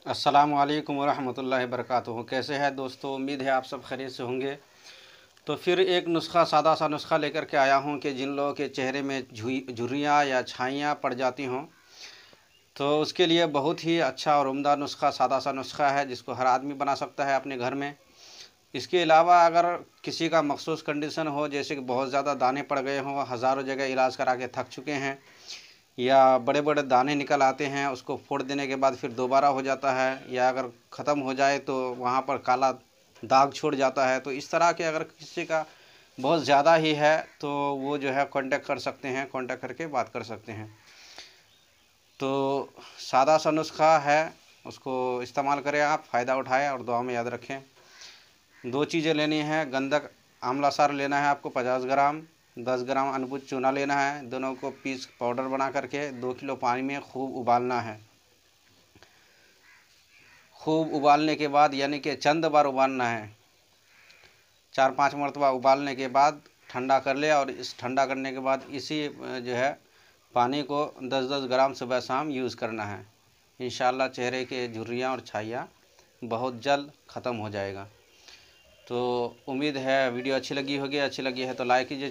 अस्सलामु अलैकुम वरहमतुल्लाहि वबरकातुहू। कैसे हैं दोस्तों, उम्मीद है आप सब खैरियत से होंगे। तो फिर एक नुस्खा, सादा सा नुस्खा लेकर के आया हूं कि जिन लोगों के चेहरे में झुर्रियाँ या छाइयाँ पड़ जाती हों, तो उसके लिए बहुत ही अच्छा और उम्दा नुस्खा, सादा सा नुस्खा है जिसको हर आदमी बना सकता है अपने घर में। इसके अलावा अगर किसी का मखसूस कंडीशन हो, जैसे कि बहुत ज़्यादा दाने पड़ गए हों, हज़ारों जगह इलाज करा के थक चुके हैं, या बड़े बड़े दाने निकल आते हैं, उसको फोड़ देने के बाद फिर दोबारा हो जाता है, या अगर ख़त्म हो जाए तो वहाँ पर काला दाग छोड़ जाता है, तो इस तरह के अगर किसी का बहुत ज़्यादा ही है तो वो जो है कांटेक्ट कर सकते हैं, कांटेक्ट करके बात कर सकते हैं। तो सादा सा नुस्खा है, उसको इस्तेमाल करें, आप फ़ायदा उठाएं और दुआ में याद रखें। दो चीज़ें लेनी है, गंधक आंवला सार लेना है आपको 50 ग्राम, 10 ग्राम अनबुज चूना लेना है। दोनों को पीस पाउडर बना करके 2 किलो पानी में खूब उबालना है। खूब उबालने के बाद, यानी कि चंद बार उबालना है, 4-5 मरतबा उबालने के बाद ठंडा कर ले, और इस ठंडा करने के बाद इसी जो है पानी को 10-10 ग्राम सुबह शाम यूज़ करना है। इंशाअल्लाह चेहरे के झुर्रियाँ और छाइयाँ बहुत जल्द ख़त्म हो जाएगा। तो उम्मीद है वीडियो अच्छी लगी होगी। अच्छी लगी है तो लाइक कीजिए।